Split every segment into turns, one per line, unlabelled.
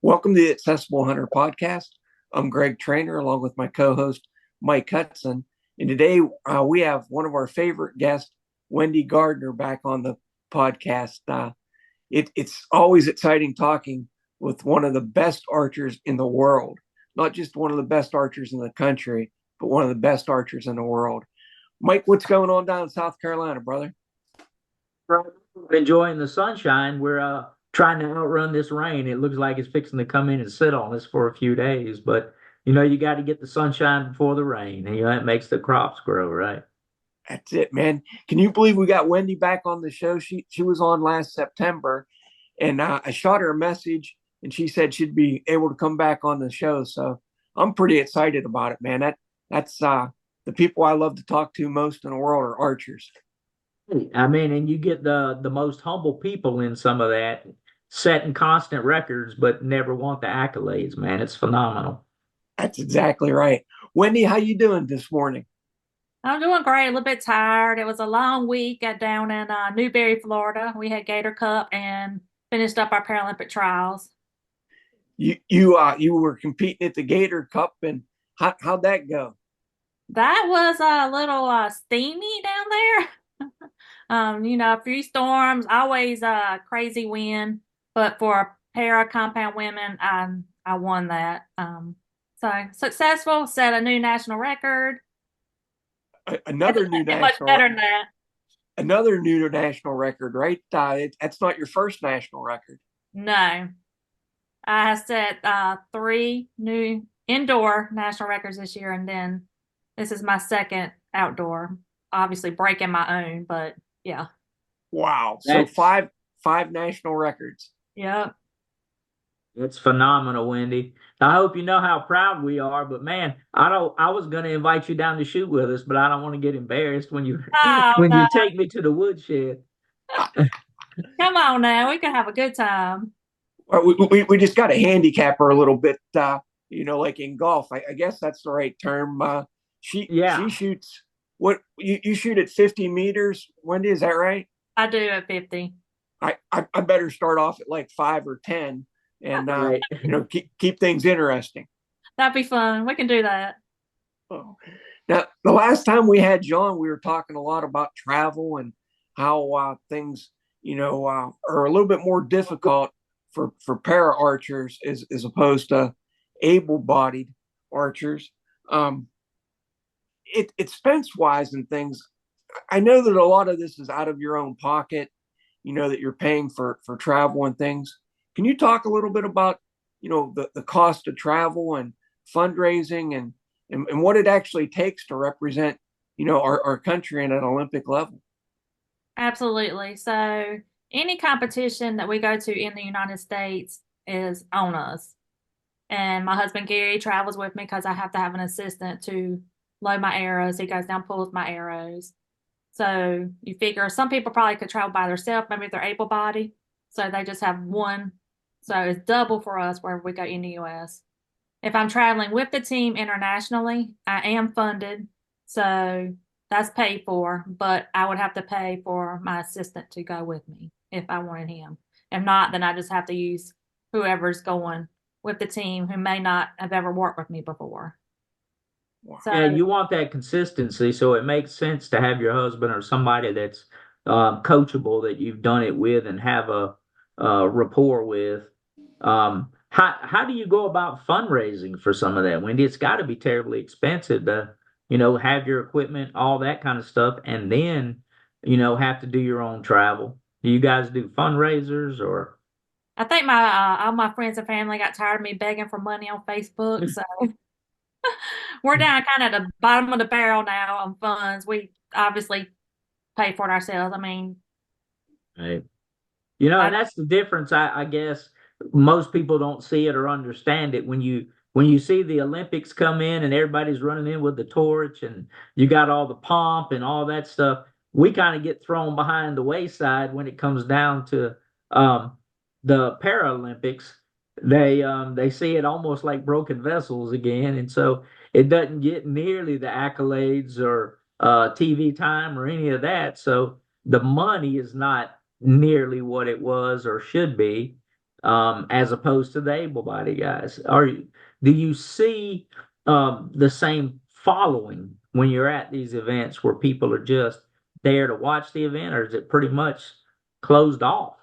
Welcome to the Accessible Hunter podcast. I'm Greg Trainer along with my co host, Mike Hudson. And today we have one of our favorite guests, Wendy Gardner, back on the podcast. It's always exciting talking with one of the best archers in the world, not just one of the best archers in the country, but one of the best archers in the world. Mike, what's going on down in South Carolina, brother?
Enjoying the sunshine. We're trying to outrun this rain. It looks like it's fixing to come in and sit on us for a few days, but you got to get the sunshine before the rain. And, it makes the crops grow, right?
That's it, man. Can you believe we got Wendy back on the show? She was on last September, and I shot her a message, and she said she'd be able to come back on the show. So I'm pretty excited about it, man. That's the people I love to talk to most in the world are archers.
I mean, and you get the most humble people in some of that, setting constant records, but never want the accolades, man. It's phenomenal.
That's exactly right. Wendy, how you doing this morning?
I'm doing great. A little bit tired. It was a long week down in Newberry, Florida. We had Gator Cup and finished up our Paralympic trials.
You were competing at the Gator Cup, and how'd that go?
That was a little steamy down there. A few storms, always crazy wind, but for para compound women, I won that. So successful, set a new national record.
Another new
Much better than that.
Another new national record, right? That's not your first national record.
No, I set three new indoor national records this year, and then this is my second outdoor. Obviously, breaking my own, but yeah.
Wow! So five national records.
Yep.
It's phenomenal, Wendy. I hope you know how proud we are, but man, I was gonna invite you down to shoot with us, but I don't want to get embarrassed when you
Oh
when
no!
you take me to the woodshed.
Come on now, we can have a good time.
We just got to handicap her a little bit, like in golf. I guess that's the right term. She shoots you shoot at 50 meters. Wendy, is that right?
I do at 50.
I better start off at like 5 or 10, and
Right.
keep things interesting.
That'd be fun. We can do that.
Oh. Now, the last time we had we were talking a lot about travel and how things, are a little bit more difficult for para archers as opposed to able-bodied archers. Expense wise and things. I know that a lot of this is out of your own pocket. That you're paying for travel and things. Can you talk a little bit about the cost of travel and fundraising and what it actually takes to represent our country at an Olympic level?
Absolutely. So any competition that we go to in the United States is on us. And my husband Gary travels with me because I have to have an assistant to load my arrows. He goes down, pulls my arrows. So you figure some people probably could travel by themselves, maybe if they're able-bodied. So they just have one. So it's double for us wherever we go in the U.S. If I'm traveling with the team internationally, I am funded. So that's paid for, but I would have to pay for my assistant to go with me if I wanted him. If not, then I just have to use whoever's going with the team who may not have ever worked with me before.
So, yeah, you want that consistency, so it makes sense to have your husband or somebody that's coachable that you've done it with and have a rapport with. How do you go about fundraising for some of that, Wendy? It's got to be terribly expensive to have your equipment, all that kind of stuff, and then have to do your own travel. Do you guys do fundraisers or?
I think my all my friends and family got tired of me begging for money on Facebook, so we're down kind of at the bottom of the barrel now on funds. We obviously pay for it ourselves. I mean,
right. And that's the difference. I guess most people don't see it or understand it when you see the Olympics come in and everybody's running in with the torch and you got all the pomp and all that stuff. We kind of get thrown behind the wayside when it comes down to the Paralympics. They see it almost like broken vessels again, and so it doesn't get nearly the accolades or TV time or any of that. So the money is not nearly what it was or should be. as opposed to the able-bodied guys. Do you see the same following when you're at these events where people are just there to watch the event, or is it pretty much closed off?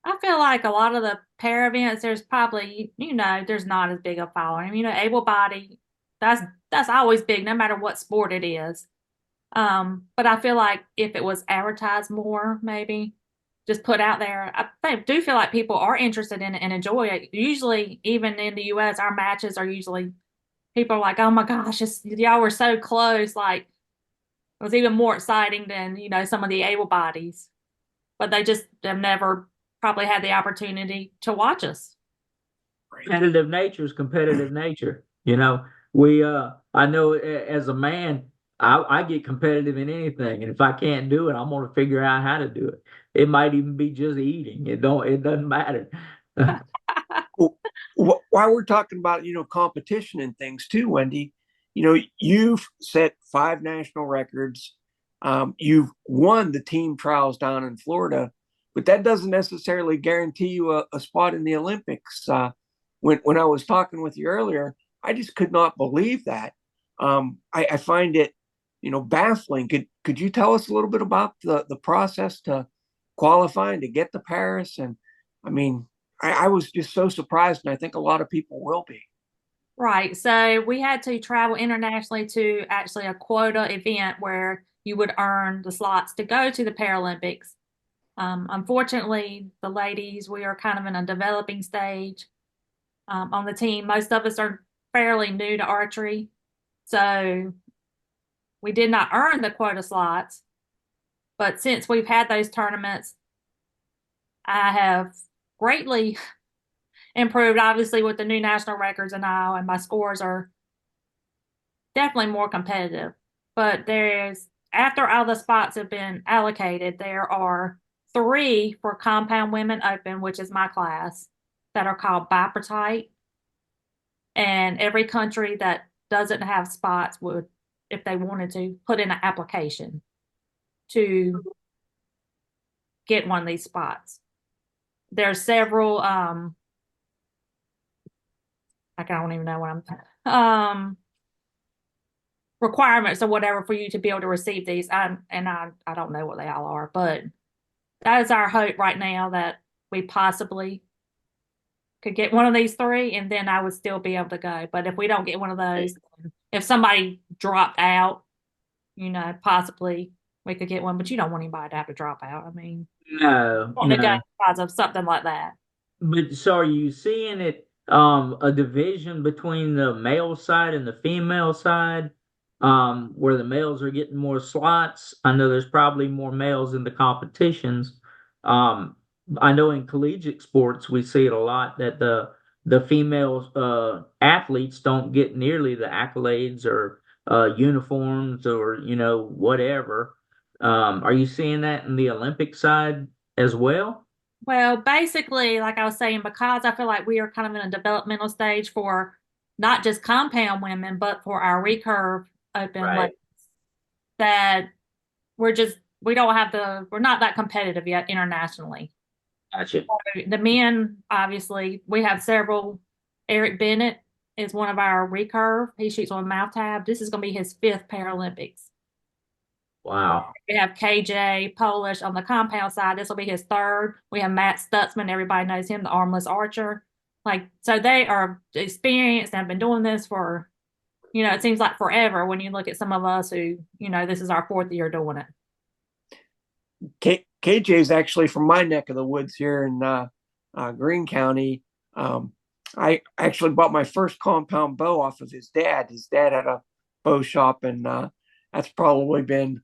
I feel like a lot of the pair events, there's probably, there's not as big a following. Able body, that's always big, no matter what sport it is. But I feel like if it was advertised more, maybe just put out there, do feel like people are interested in it and enjoy it. Usually, even in the US, our matches are usually people are like, "Oh my gosh, y'all were so close!" Like it was even more exciting than some of the able bodies, but they just have never probably had the opportunity to watch us.
Competitive nature is competitive nature. I know as a man, I get competitive in anything, and if I can't do it, I'm gonna figure out how to do it. It might even be just eating. It doesn't matter.
Well, while we're talking about, competition and things too, Wendy, you've set 5 national records. You've won the team trials down in Florida, but that doesn't necessarily guarantee you a spot in the Olympics. When I was talking with you earlier, I just could not believe that. I find it, baffling. Could you tell us a little bit about the process to qualifying to get to Paris? And I mean, I was just so surprised, and I think a lot of people will be.
Right. So we had to travel internationally to actually a quota event where you would earn the slots to go to the Paralympics. Unfortunately, the ladies, we are kind of in a developing stage on the team. Most of us are fairly new to archery. So we did not earn the quota slots. But since we've had those tournaments, I have greatly improved, obviously, with the new national records and all, and my scores are definitely more competitive. But after all the spots have been allocated, there are 3 for compound women open, which is my class, that are called bipartite. And every country that doesn't have spots would, if they wanted to, put in an application to get one of these spots. There's several I don't even know what I'm requirements or whatever for you to be able to receive these. I don't know what they all are, but that is our hope right now, that we possibly could get one of these 3, and then I would still be able to go. But if we don't get one of those, if somebody dropped out, possibly we could get one. But you don't want anybody to have to drop out. I mean,
No,
want to go
no.
because of something like that.
But so are you seeing it a division between the male side and the female side, where the males are getting more slots? I know there's probably more males in the competitions. Um, I know in collegiate sports we see it a lot that the female athletes don't get nearly the accolades or uniforms or whatever. Are you seeing that in the Olympic side as well?
Well, basically, like I was saying, because I feel like we are kind of in a developmental stage for not just compound women, but for our recurve open
Right.
ladies, that we're not that competitive yet internationally.
Gotcha.
The men, obviously, we have several. Eric Bennett is one of our recurve. He shoots on mouth tab. This is going to be his 5th Paralympics.
Wow.
We have KJ Polish on the compound side. This will be his 3rd. We have Matt Stutzman. Everybody knows him, the armless archer. So they are experienced and have been doing this for, it seems like forever when you look at some of us who, this is our 4th year doing it.
KJ is actually from my neck of the woods here in Greene County. I actually bought my first compound bow off of his dad. His dad had a bow shop, and that's probably been,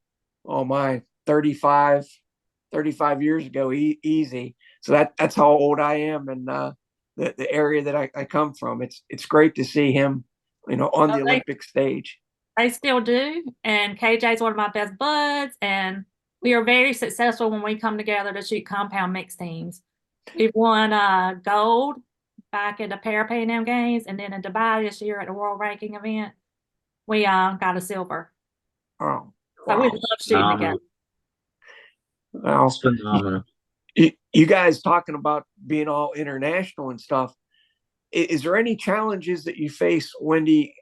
oh my, 35 years ago, easy. So that's how old I am, and the area that I come from. It's great to see him, on the Olympic stage.
They still do, and KJ is one of my best buds, and we are very successful when we come together to shoot compound mixed teams. We've won gold back at the Para Pan Am Games, and then in Dubai this year at the World Ranking event, we got a silver.
Oh,
So we
wow.
love shooting together.
Phenomenal.
Well,
It's phenomenal.
You guys talking about being all international and stuff. Is there any challenges that you face, Wendy?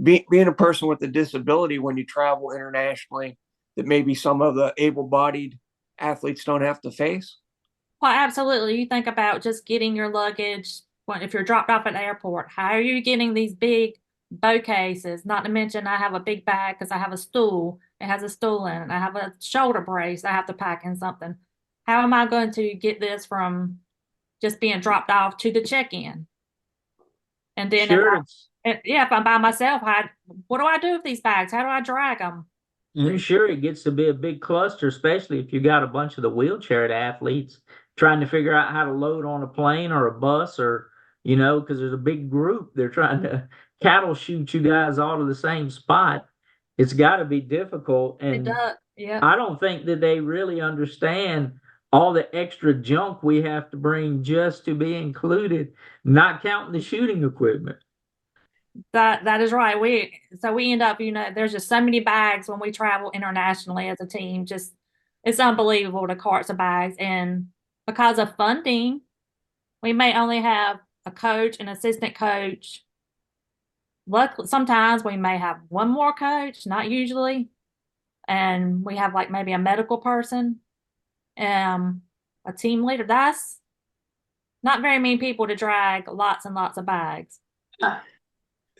Being a person with a disability when you travel internationally that maybe some of the able-bodied athletes don't have to face?
Well, absolutely. You think about just getting your luggage. If you're dropped off at the airport, how are you getting these big bow cases? Not to mention, I have a big bag because I have a stool. It has a stool in it. I have a shoulder brace I have to pack in something. How am I going to get this from just being dropped off to the check-in? And then
Sure,
if I'm by myself, what do I do with these bags? How do I drag them?
and sure, it gets to be a big cluster, especially if you got a bunch of the wheelchair athletes trying to figure out how to load on a plane or a bus or, because there's a big group. They're trying to cattle shoot you guys all to the same spot. It's got to be difficult.
It
And
does. Yeah.
I don't think that they really understand all the extra junk we have to bring just to be included, not counting the shooting equipment.
That is right. We end up, there's just so many bags when we travel internationally as a team. Just it's unbelievable the carts of bags. And because of funding, we may only have a coach, an assistant coach. Luckily, sometimes we may have one more coach, not usually. And we have like maybe a medical person, a team leader. That's not very many people to drag lots and lots of bags.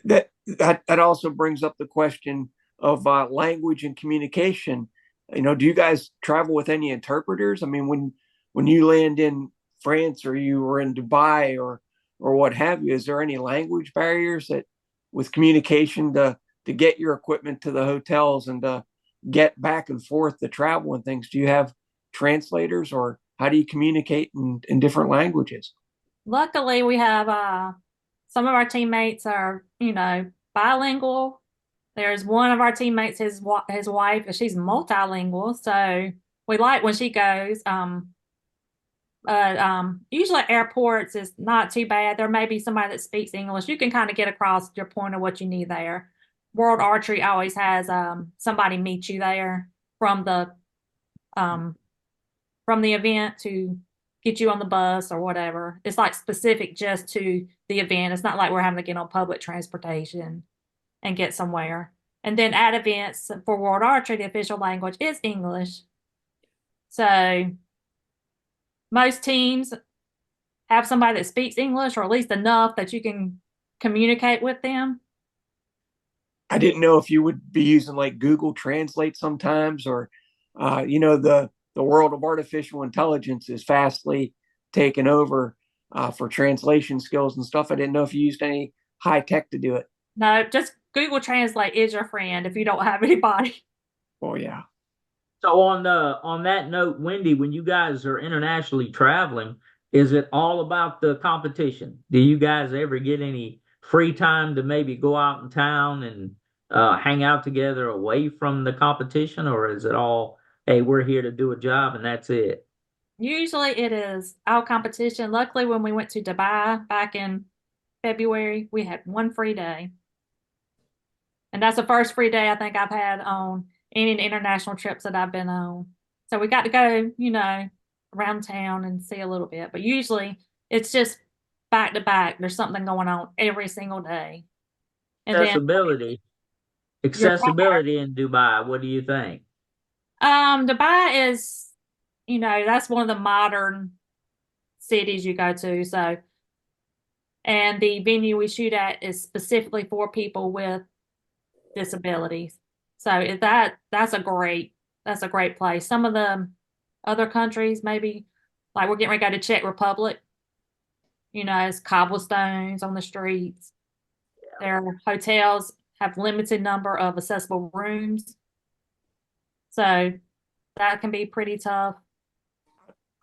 That also brings up the question of language and communication. Do you guys travel with any interpreters? I mean, when you land in France or you were in Dubai or what have you, is there any language barriers that with communication to get your equipment to the hotels and to get back and forth to travel and things? Do you have translators, or how do you communicate in different languages?
Luckily, we have some of our teammates are, bilingual. There's one of our teammates, his wife, she's multilingual. So we like when she goes. Usually at airports is not too bad. There may be somebody that speaks English. You can kind of get across your point of what you need there. World Archery always has somebody meet you there um, from the event to get you on the bus or whatever. It's like specific just to the event. It's not like we're having to get on public transportation and get somewhere. And then at events for World Archery, the official language is English. So most teams have somebody that speaks English, or at least enough that you can communicate with them.
I didn't know if you would be using like Google Translate sometimes, or the world of artificial intelligence is fastly taken over for translation skills and stuff. I didn't know if you used any high tech to do it.
No, just Google Translate is your friend if you don't have anybody.
Oh yeah.
So on that note, Wendy, when you guys are internationally traveling, is it all about the competition? Do you guys ever get any free time to maybe go out in town and hang out together away from the competition, or is it all, hey, we're here to do a job and that's it?
Usually it is all competition. Luckily, when we went to Dubai back in February, we had one free day. And that's the first free day I think I've had on any international trips that I've been on. So we got to go, around town and see a little bit. But usually it's just back to back. There's something going on every single day. And then
Accessibility.
you're
Accessibility in Dubai, what do you think?
Dubai is, that's one of the modern cities you go to. So, and the venue we shoot at is specifically for people with disabilities. So that's a great place. Some of the other countries, maybe like we're getting ready to go to Czech Republic, it's cobblestones on the streets. Their hotels have limited number of accessible rooms. So that can be pretty tough.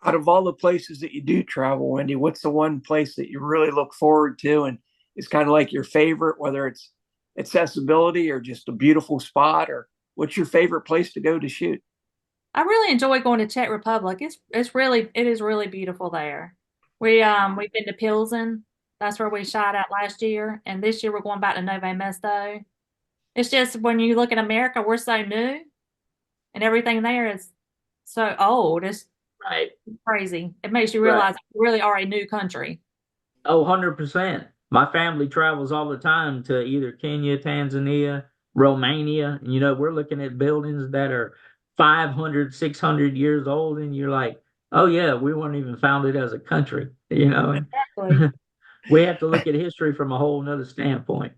Out of all the places that you do travel, Wendy, what's the one place that you really look forward to and is kind of like your favorite, whether it's accessibility or just a beautiful spot, or what's your favorite place to go to shoot?
I really enjoy going to Czech Republic. It is really beautiful there. We've been to Pilsen. That's where we shot at last year, and this year we're going back to Nové Mesto. It's just when you look at America, we're so new, and everything there is so old.
Right.
Crazy. It makes you
Right.
realize we really are a new country.
Oh, 100%. My family travels all the time to either Kenya, Tanzania, Romania. And, we're looking at buildings that are 500, 600 years old. And you're like, oh, yeah, we weren't even founded as a country.
Exactly.
We have to look at history from a whole nother standpoint.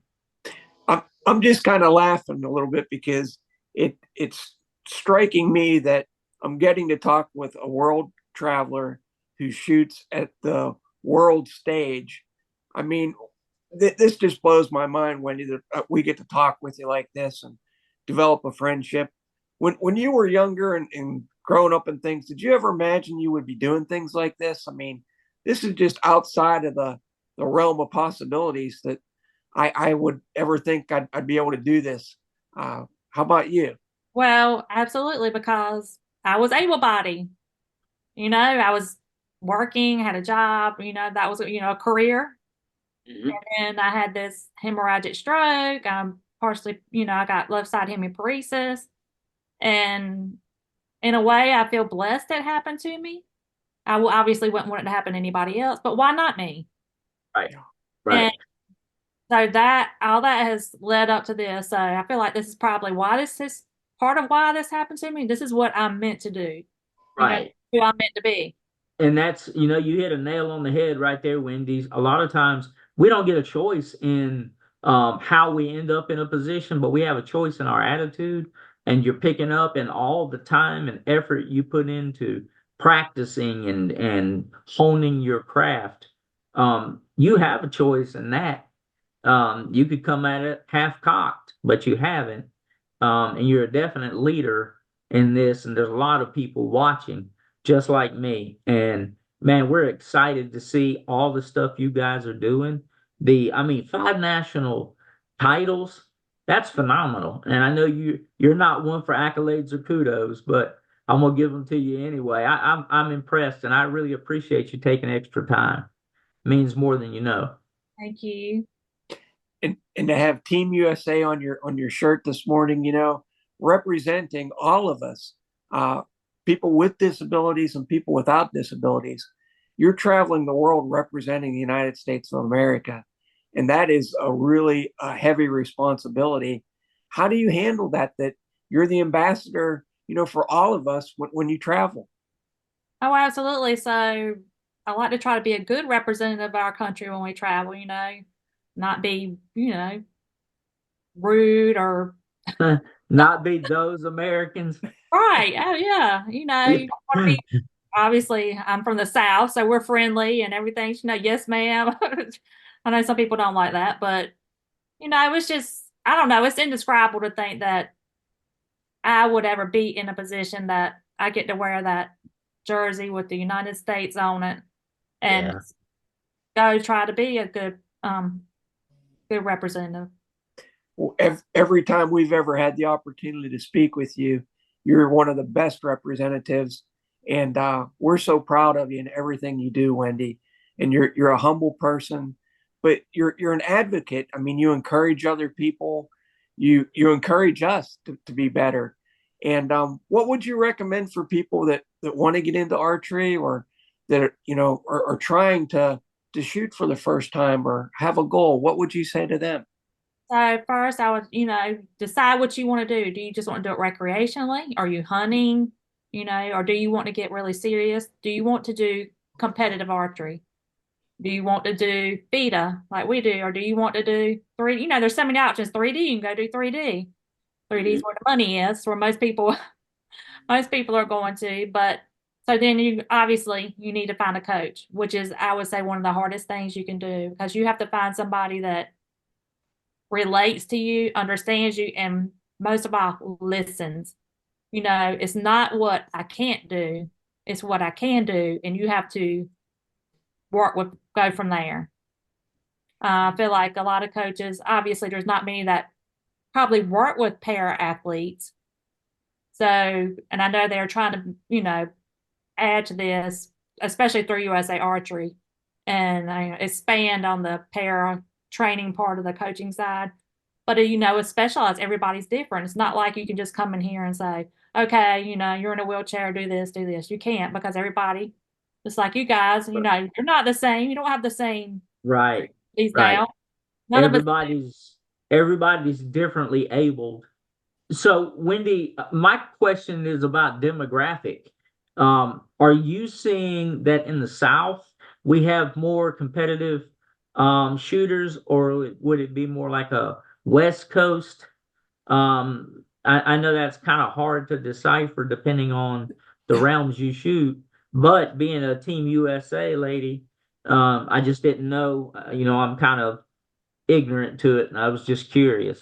I'm just kind of laughing a little bit because it's striking me that I'm getting to talk with a world traveler who shoots at the world stage. I mean, this just blows my mind, Wendy, that we get to talk with you like this and develop a friendship. When you were younger and growing up and things, did you ever imagine you would be doing things like this? I mean, this is just outside of the realm of possibilities that I would ever think I'd be able to do this. How about you?
Well, absolutely, because I was able-bodied. I was working, had a job, that was, a career.
Mhm.
And I had this hemorrhagic stroke. I'm partially, I got left side hemiparesis. And in a way, I feel blessed that happened to me. Obviously wouldn't want it to happen to anybody else, but why not me?
Right.
And
Right.
so that all that has led up to this. So I feel like this is probably why this is part of why this happened to me. This is what I'm meant to do.
Right.
Who I'm meant to be.
And that's, you hit a nail on the head right there, Wendy's. A lot of times we don't get a choice in how we end up in a position, but we have a choice in our attitude. And you're picking up and all the time and effort you put into practicing and honing your craft. You have a choice in that. You could come at it half cocked, but you haven't. And you're a definite leader in this, and there's a lot of people watching, just like me. And man, we're excited to see all the stuff you guys are doing. I mean, 5 national titles, that's phenomenal. And I know you're not one for accolades or kudos, but I'm gonna give them to you anyway. I'm impressed, and I really appreciate you taking extra time. It means more than you know.
Thank you.
And to have Team USA on your shirt this morning, representing all of us, uh, people with disabilities and people without disabilities. You're traveling the world representing the United States of America, and that is a really heavy responsibility. How do you handle that? That you're the ambassador, for all of us when you travel.
Oh, absolutely. So I like to try to be a good representative of our country when we travel, not be, rude or
Not be those Americans.
right. Oh yeah. You don't want to be obviously I'm from the South, so we're friendly and everything. Yes, ma'am. I know some people don't like that, but it was just I don't know, it's indescribable to think that I would ever be in a position that I get to wear that jersey with the United States on it and
Yeah.
go try to be a good representative.
Every time we've ever had the opportunity to speak with you, you're one of the best representatives, and we're so proud of you and everything you do, Wendy. And you're a humble person, but you're an advocate. I mean, you encourage other people. You encourage us to be better. And what would you recommend for people that want to get into archery or that are trying to shoot for the first time or have a goal? What would you say to them?
So first I would, decide what you want to do. Do you just want to do it recreationally? Are you hunting? Or do you want to get really serious? Do you want to do competitive archery? Do you want to do FIDA like we do? Or do you want to do three? There's so many options. 3D, you can go do 3D. 3D is
Mhm.
where the money is, where most people are going to. But so then you need to find a coach, which is I would say one of the hardest things you can do because you have to find somebody that relates to you, understands you, and most of all, listens. It's not what I can't do, it's what I can do, and you have to go from there. I feel like a lot of coaches, obviously, there's not many that probably work with para athletes. So, and I know they're trying to, add to this, especially through USA Archery, and expand on the para training part of the coaching side. But it's specialized. Everybody's different. It's not like you can just come in here and say, okay, you're in a wheelchair, do this, do this. You can't, because everybody, just like you guys, you're not the same. You don't have the same
Right,
these
right.
now. None of us.
Everybody's differently abled. So, Wendy, my question is about demographic. Are you seeing that in the South we have more competitive shooters, or would it be more like a West Coast? I know that's kind of hard to decipher depending on the realms you shoot, but being a Team USA lady, I just didn't know. I'm kind of ignorant to it, and I was just curious.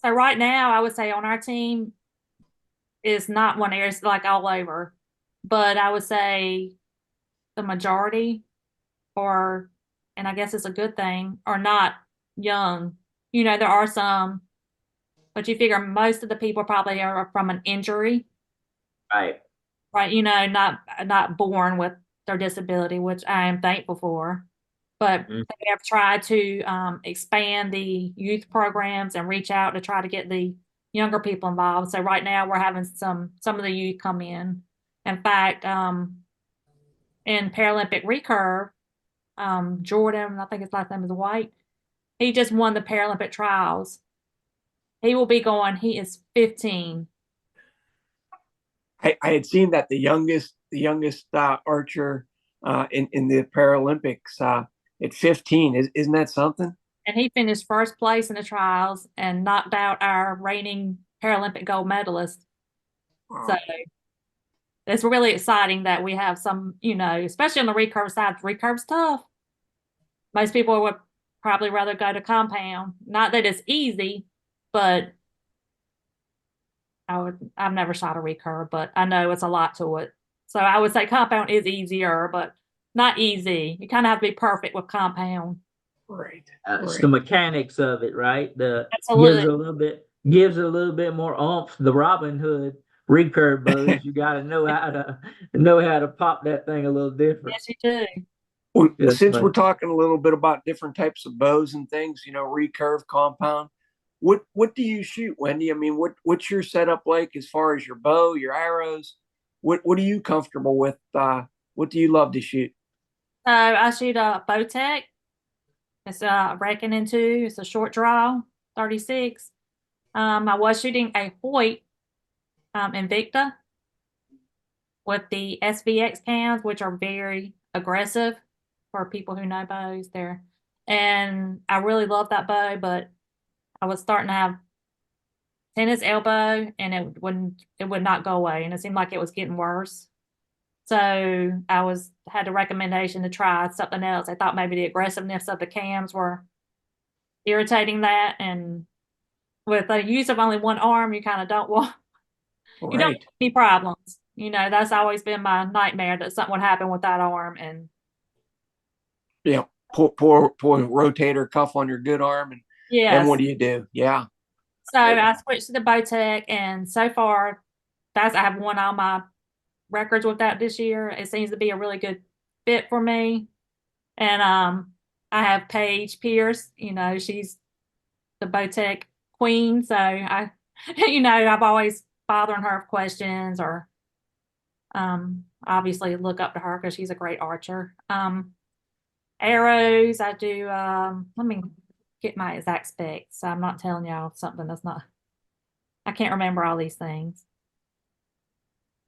So right now, I would say on our team is not one area, it's like all over, but I would say the majority, or, and I guess it's a good thing, are not young. There are some, but you figure most of the people probably are from an injury,
Right.
right? Not born with their disability, which I am thankful for. But
Mhm.
they have tried to expand the youth programs and reach out to try to get the younger people involved. So right now we're having some of the youth come in. In fact, in Paralympic recurve, Jordan, I think his last name is White, he just won the Paralympic trials. He will be going. He is 15.
I had seen that the youngest archer in the Paralympics at 15. Isn't that something?
And he finished first place in the trials and knocked out our reigning Paralympic gold medalist. So
Wow.
it's really exciting that we have some, especially on the recurve side. Recurve's tough. Most people would probably rather go to compound. Not that it's easy, but I've never shot a recurve, but I know it's a lot to it. So I would say compound is easier, but not easy. You kind of have to be perfect with compound.
Right,
It's the
right.
mechanics of it, right? The
Absolutely.
gives it a little bit more oomph. The Robin Hood recurve bows, you got to know how to pop that thing a little different.
Yes, you do.
Well,
Yes,
since we're
but
talking a little bit about different types of bows and things, recurve, compound, what do you shoot, Wendy? I mean, what's your setup like as far as your bow, your arrows? What are you comfortable with? What do you love to shoot?
So I shoot a Bowtech. It's a Reckoning 2. It's a short draw, 36. I was shooting a Hoyt Invicta with the SVX cams, which are very aggressive for people who know bows there. And I really love that bow, but I was starting to have tennis elbow, and it would not go away, and it seemed like it was getting worse. So I had a recommendation to try something else. I thought maybe the aggressiveness of the cams were irritating that, and with the use of only one arm, you don't want
Right.
any problems. That's always been my nightmare, that something would happen with that arm. And
Yeah. Pour rotator cuff on your good arm, and then what
yes,
do you do? Yeah.
so I switched to the Bowtech, and so far, I have won all my records with that this year. It seems to be a really good fit for me. And I have Paige Pierce. She's the Bowtech queen. So I've always bothering her with questions, or obviously look up to her because she's a great archer. Arrows, I do. Let me get my exact specs, so I'm not telling y'all something that's not. I can't remember all these things.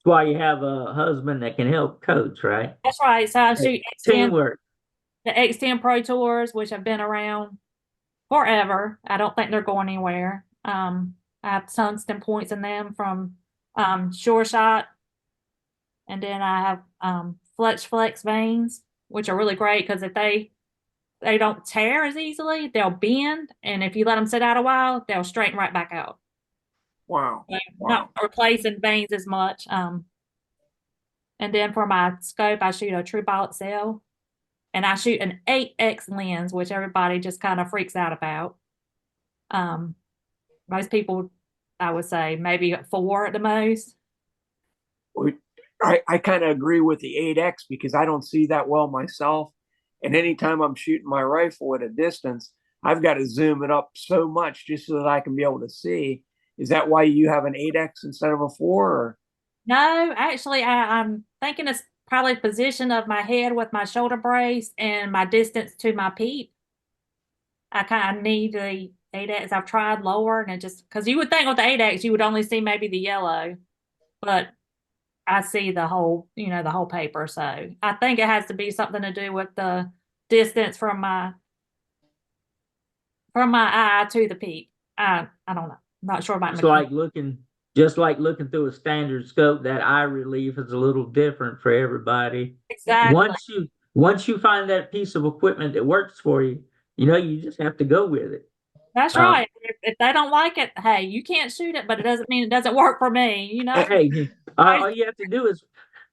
that's why you have a husband that can help coach, right?
That's right. So I shoot X10,
Teamwork.
the X10 Pro Tours, which have been around forever. I don't think they're going anywhere. I have tungsten points in them from Sure Shot, and then I have Flex veins, which are really great because if they don't tear as easily, they'll bend, and if you let them sit out a while, they'll straighten right back out.
Wow.
So not
Wow.
replacing veins as much. And then for my scope, I shoot a True Ball Excel, and I shoot an 8x lens, which everybody just kind of freaks out about. Um, Most people, I would say, maybe 4 at the most.
I kind of agree with the 8X because I don't see that well myself. And anytime I'm shooting my rifle at a distance, I've got to zoom it up so much just so that I can be able to see. Is that why you have an 8X instead of a 4? Or?
No, actually, I'm thinking it's probably the position of my head with my shoulder brace and my distance to my peep. I kind of need the 8X. I've tried lower and it just, because you would think with the 8X, you would only see maybe the yellow, but I see the whole, the whole paper. So I think it has to be something to do with the distance from my eye to the peak. I don't know. I'm not sure about
It's
mechanics.
like just like looking through a standard scope, that eye relief is a little different for everybody.
Exactly.
Once you find that piece of equipment that works for you, you just have to go with it.
That's right. If they don't like it, hey, you can't shoot it, but it doesn't mean it doesn't work for me,
Hey, all you have to do is,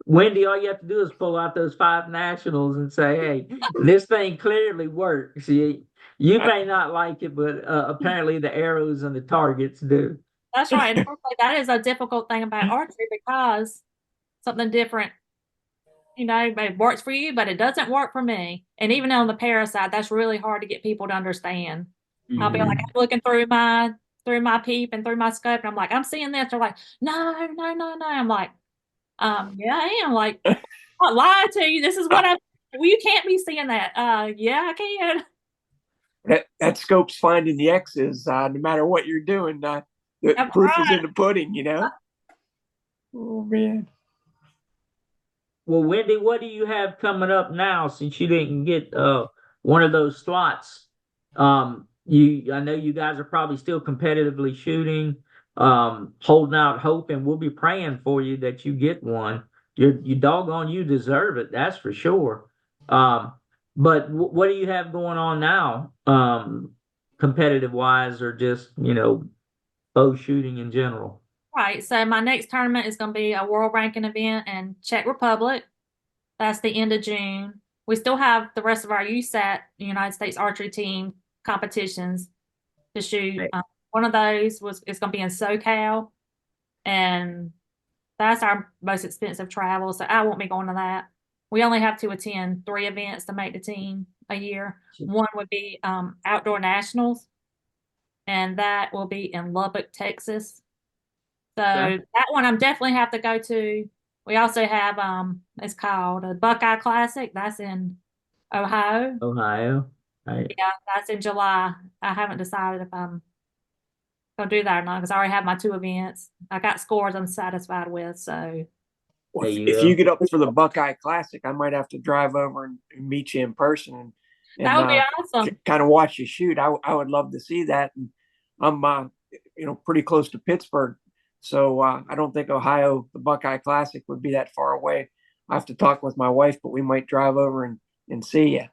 Wendy, all you have to do is pull out those 5 nationals and say, hey, this thing clearly works. You may not like it, but apparently the arrows and the targets do.
That's right. And that is a difficult thing about archery because something different, it works for you, but it doesn't work for me. And even on the para side, that's really hard to get people to understand. I'll be like, I'm looking through my peep and through my scope, and I'm like, I'm seeing this. They're like, no, no, no, no. I'm like, yeah, I am. Like, I lied to you. This is what I. Well, you can't be seeing that. Yeah, I can.
That scope's finding the X's, no matter what you're doing. The
That's
proof is
right.
in the pudding, Oh man.
Well, Wendy, what do you have coming up now since you didn't get one of those slots? I know you guys are probably still competitively shooting, holding out hope, and we'll be praying for you that you get one. You doggone you deserve it, that's for sure. But what do you have going on now, competitive wise, or just bow shooting in general?
Right. So my next tournament is going to be a world ranking event in Czech Republic. That's the end of June. We still have the rest of our USAT, United States Archery Team competitions to shoot.
Right.
One of those is going to be in SoCal, and that's our most expensive travel. So I won't be going to that. We only have to attend 3 events to make the team a year. One would be Outdoor Nationals, and that will be in Lubbock, Texas. So
Okay.
that one I'm definitely have to go to. We also have it's called a Buckeye Classic. That's in Ohio.
Ohio. Right.
Yeah, that's in July. I haven't decided if I'm gonna do that or not because I already have my 2 events. I got scores I'm satisfied with. So
Well,
There you
if you
go.
get up for the Buckeye Classic, I might have to drive over and meet you in person
that
and
would be awesome.
kind of watch you shoot. I would love to see that. And I'm pretty close to Pittsburgh, so I don't think Ohio, the Buckeye Classic, would be that far away. I have to talk with my wife, but we might drive over and see you.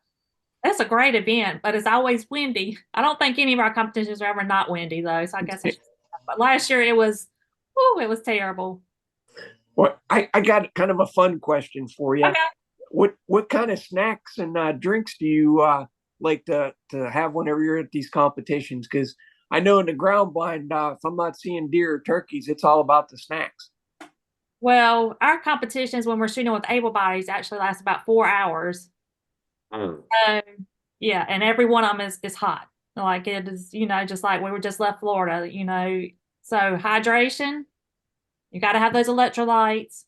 That's a great event, but it's always windy. I don't think any of our competitions are ever not windy though. So I guess but last year it was terrible.
Well, I got kind of a fun question for you.
Okay.
What kind of snacks and drinks do you like to have whenever you're at these competitions? Because I know in the ground blind, if I'm not seeing deer or turkeys, it's all about the snacks.
Well, our competitions when we're shooting with able bodies actually last about 4 hours. Yeah, and every one of them is hot. Like it is, just like we were just left Florida, So hydration, you got to have those electrolytes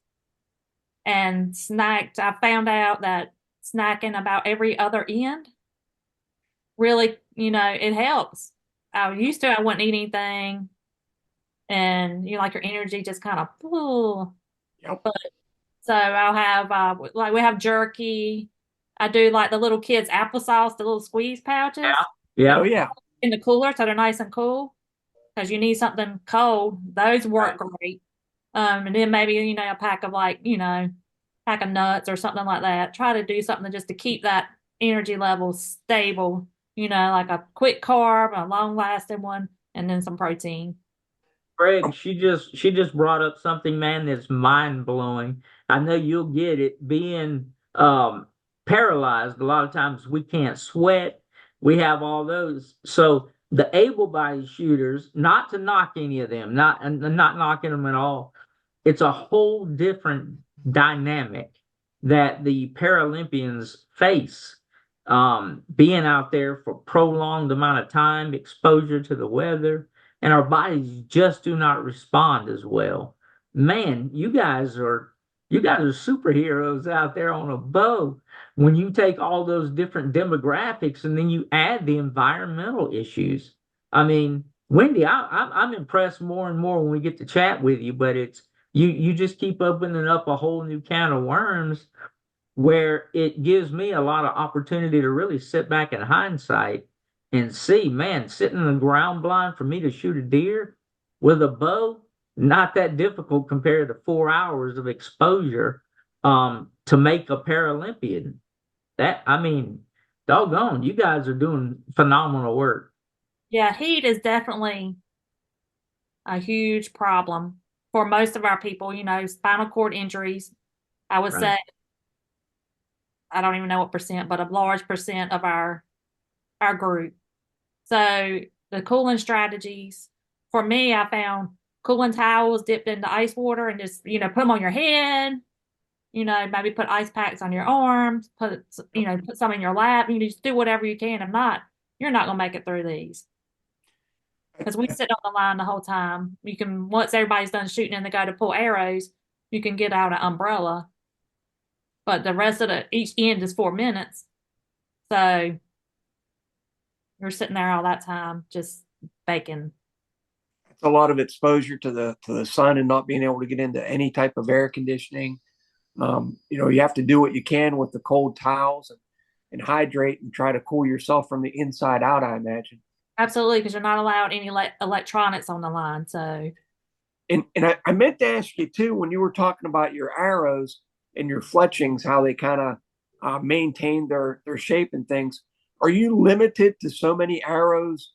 and snacked. I found out that snacking about every other end really, it helps. I used to, I wouldn't eat anything, and like your energy just kind of,
Yep.
so I'll have like we have jerky. I do like the little kids applesauce, the little squeeze pouches
Oh
Yeah.
yeah.
in the cooler so they're nice and cool because you need something cold. Those work great. And then maybe a pack of pack of nuts or something like that. Try to do something just to keep that energy level stable. Like a quick carb, a long lasting one, and then some protein.
Greg, she just brought up something, man, that's mind blowing. I know you'll get it. Being paralyzed, a lot of times we can't sweat. We have all those. So the able-bodied shooters, not to knock any of them, not knocking them at all. It's a whole different dynamic that the Paralympians face. being out there for prolonged amount of time, exposure to the weather, and our bodies just do not respond as well. Man, you guys are superheroes out there on a bow when you take all those different demographics and then you add the environmental issues. I mean, Wendy, I'm impressed more and more when we get to chat with you, but it's you just keep opening up a whole new can of worms where it gives me a lot of opportunity to really sit back in hindsight and see, man, sitting in the ground blind for me to shoot a deer with a bow, not that difficult compared to 4 hours of exposure to make a Paralympian. That, I mean, doggone, you guys are doing phenomenal work.
Yeah, heat is definitely a huge problem for most of our people. Spinal cord injuries. I would
Right.
say, I don't even know what percent, but a large percent of our group. So the cooling strategies for me, I found cooling towels dipped into ice water and just put them on your head. Maybe put ice packs on your arms. Put some in your lap. You just do whatever you can. You're not gonna make it through these because we sit on the line the whole time. You can once everybody's done shooting and they go to pull arrows, you can get out an umbrella, but the rest of each end is 4 minutes. So you're sitting there all that time just baking.
It's a lot of exposure to the sun and not being able to get into any type of air conditioning. You have to do what you can with the cold towels and hydrate and try to cool yourself from the inside out, I imagine.
Absolutely, because you're not allowed any electronics on the line. So,
And I meant to ask you too, when you were talking about your arrows and your fletchings, how they kind of maintain their shape and things. Are you limited to so many arrows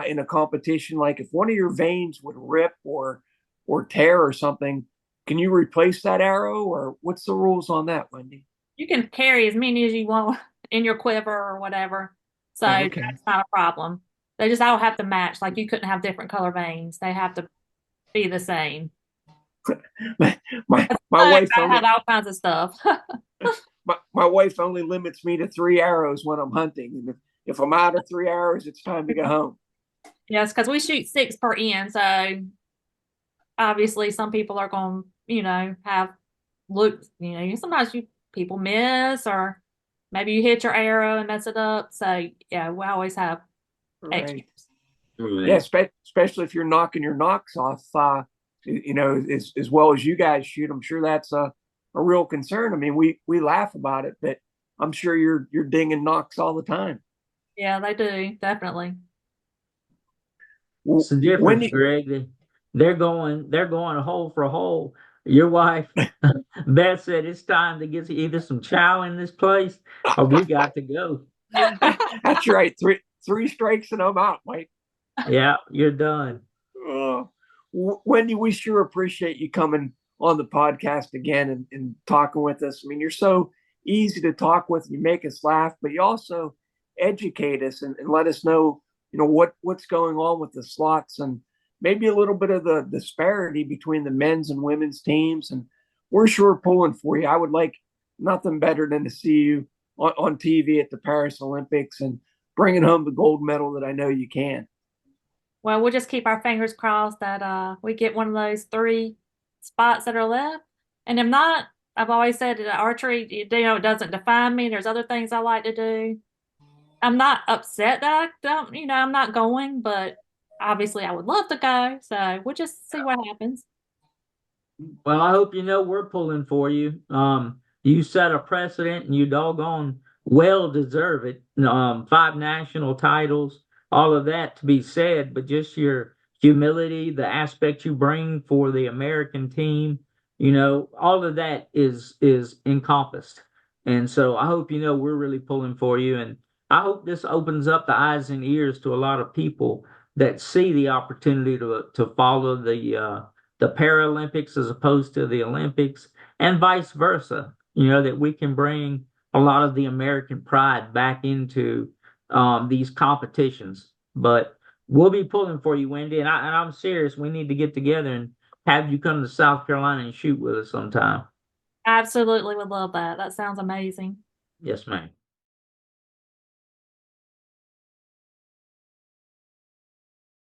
in a competition? Like if one of your veins would rip or tear or something, can you replace that arrow, or what's the rules on that, Wendy?
you can carry as many as you want in your quiver or whatever. So
Oh, okay.
that's not a problem. They just all have to match. Like you couldn't have different color veins. They have to be the same.
My
I
wife
have
only
all kinds of stuff.
my wife only limits me to 3 arrows when I'm hunting. And if I'm out of 3 arrows, it's time to go home.
Yes, because we shoot 6 per end. So obviously some people are going, have looked, sometimes people miss or maybe you hit your arrow and mess it up. So yeah, we always have extras.
Right. Yeah,
Right.
especially if you're knocking your knocks off, as well as you guys shoot. I'm sure that's a real concern. I mean, we laugh about it, but I'm sure you're dinging knocks all the time.
Yeah, they do, definitely.
It's the
When
difference,
you,
Greg. They're going hole for hole. Your wife, Beth said it's time to get either some chow in this place or we got to go.
that's right, three strikes and I'm out, Mike.
Yeah, you're done.
Uh, Wendy, we sure appreciate you coming on the podcast again and talking with us. I mean, you're so easy to talk with. You make us laugh, but you also educate us and let us know, what's going on with the slots and maybe a little bit of the disparity between the men's and women's teams. And we're sure pulling for you. I would like nothing better than to see you on TV at the Paris Olympics and bringing home the gold medal that I know you can.
Well, we'll just keep our fingers crossed that we get one of those 3 spots that are left. And if not, I've always said that archery, it doesn't define me. There's other things I like to do. I'm not upset that I don't, I'm not going, but obviously I would love to go. So we'll just see what happens.
Well, I hope you know we're pulling for you. You set a precedent and you doggone well deserve it. 5 national titles, all of that to be said, but just your humility, the aspect you bring for the American team, all of that is encompassed. And so I hope you know we're really pulling for you. And I hope this opens up the eyes and ears to a lot of people that see the opportunity to follow the Paralympics as opposed to the Olympics, and vice versa. That we can bring a lot of the American pride back into these competitions. But we'll be pulling for you, Wendy, and I'm serious. We need to get together and have you come to South Carolina and shoot with us sometime.
Absolutely would love that. That sounds amazing.
Yes, ma'am.